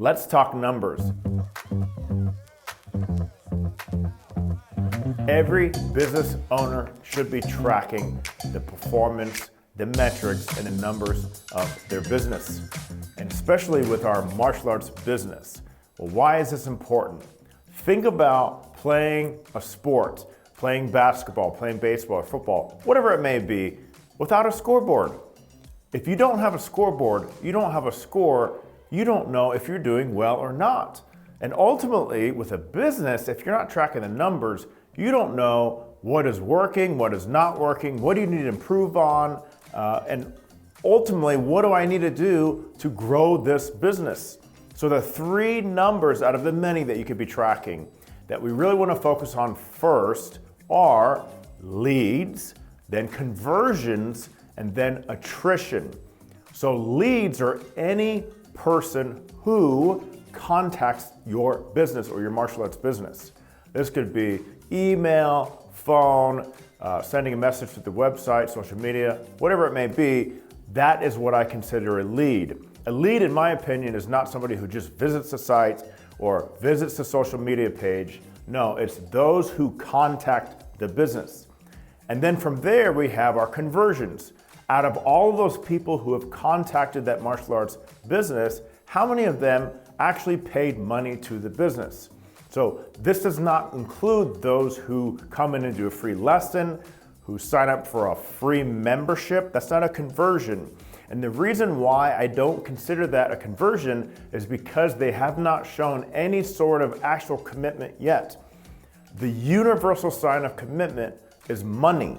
Let's talk numbers. Every business owner should be tracking the performance, the metrics, and the numbers of their business, and especially with our martial arts business. Well, why is this important? Think about playing a sport, playing basketball, playing baseball, or football, whatever it may be, without a scoreboard. If you don't have a scoreboard, you don't have a score, you don't know if you're doing well or not. And ultimately, with a business, if you're not tracking the numbers, you don't know what is working, what is not working, what do you need to improve on, and ultimately, what do I need to do to grow this business? So the three numbers out of the many that you could be tracking that we really want to focus on first are leads, then conversions, and then attrition. So leads are any person who contacts your business or your martial arts business. This could be email, phone, sending a message to the website, social media, whatever it may be. That is what I consider a lead. A lead, in my opinion, is not somebody who just visits the site or visits the social media page. No, it's those who contact the business. And then from there, we have our conversions. Out of all of those people who have contacted that martial arts business, how many of them actually paid money to the business? So this does not include those who come in and do a free lesson, who sign up for a free membership. That's not a conversion. And the reason why I don't consider that a conversion is because they have not shown any sort of actual commitment yet. The universal sign of commitment is money.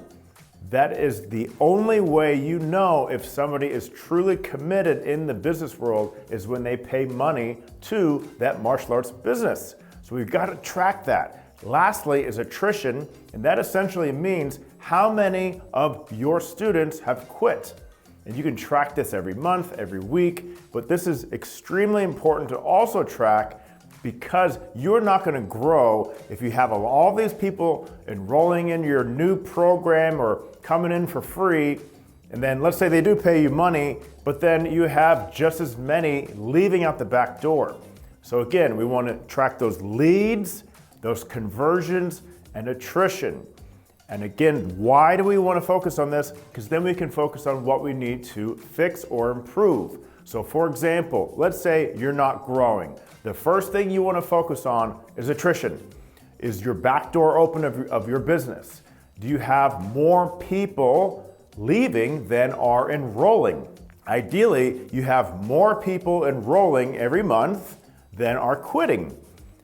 That is the only way you know if somebody is truly committed in the business world is when they pay money to that martial arts business. So we've got to track that. Lastly is attrition, and that essentially means how many of your students have quit. And you can track this every month, every week, but this is extremely important to also track because you're not going to grow if you have all these people enrolling in your new program or coming in for free, and then let's say they do pay you money, but then you have just as many leaving out the back door. So again, we want to track those leads, those conversions, and attrition. And again, why do we want to focus on this? Because then we can focus on what we need to fix or improve. So for example, let's say you're not growing. The first thing you want to focus on is attrition. Is your back door open of your business? Do you have more people leaving than are enrolling? Ideally, you have more people enrolling every month than are quitting.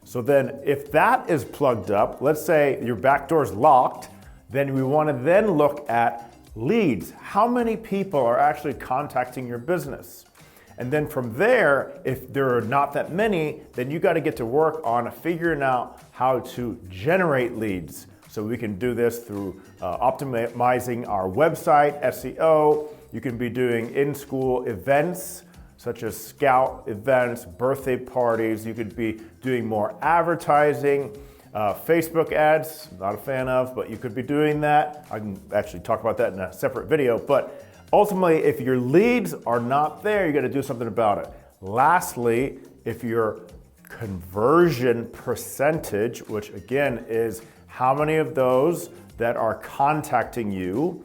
So then if that is plugged up, let's say your back door is locked, then we want to then look at leads. How many people are actually contacting your business? And then from there, if there are not that many, then you got to get to work on figuring out how to generate leads. So we can do this through optimizing our website, SEO. You can be doing in-school events, such as scout events, birthday parties. You could be doing more advertising, Facebook ads, not a fan of, but you could be doing that. I can actually talk about that in a separate video, but ultimately, if your leads are not there, you got to do something about it. Lastly, if your conversion percentage, which again is how many of those that are contacting you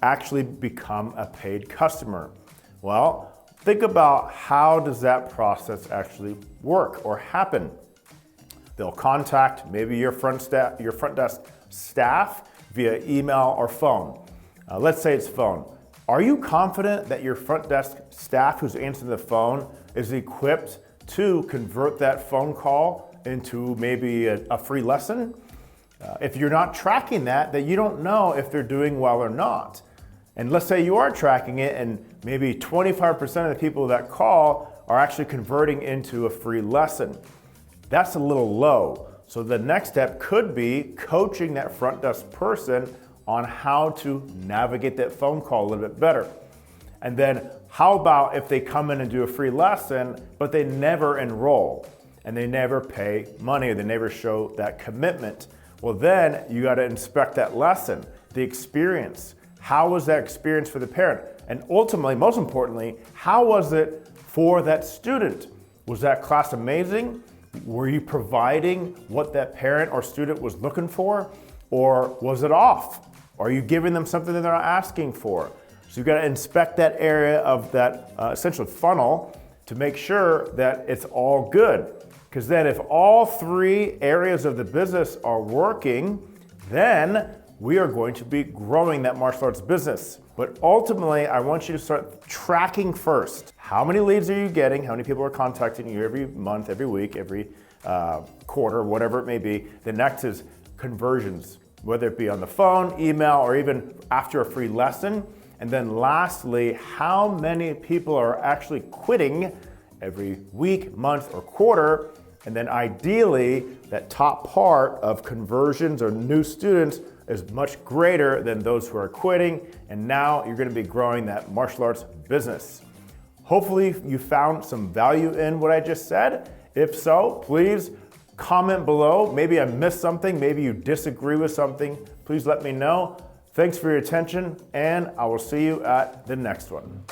actually become a paid customer. Well, think about how does that process actually work or happen. They'll contact maybe your front desk staff via email or phone. Let's say it's phone. Are you confident that your front desk staff who's answering the phone is equipped to convert that phone call into maybe a free lesson? If you're not tracking that, then you don't know if they're doing well or not. And let's say you are tracking it and maybe 25% of the people that call are actually converting into a free lesson. That's a little low. So the next step could be coaching that front desk person on how to navigate that phone call a little bit better. And then how about if they come in and do a free lesson, but they never enroll and they never pay money or they never show that commitment? Well, then you got to inspect that lesson, the experience. How was that experience for the parent? And ultimately, most importantly, how was it for that student? Was that class amazing? Were you providing what that parent or student was looking for? Or was it off? Are you giving them something that they're not asking for? So you've got to inspect that area of that essential funnel to make sure that it's all good. Because then if all three areas of the business are working, then we are going to be growing that martial arts business. But ultimately, I want you to start tracking first. How many leads are you getting? How many people are contacting you every month, every week, every quarter, whatever it may be? The next is conversions, whether it be on the phone, email, or even after a free lesson. And then lastly, how many people are actually quitting every week, month, or quarter? And then ideally, that top part of conversions or new students is much greater than those who are quitting. And now you're going to be growing that martial arts business. Hopefully you found some value in what I just said. If so, please comment below. Maybe I missed something. Maybe you disagree with something. Please let me know. Thanks for your attention, and I will see you at the next one.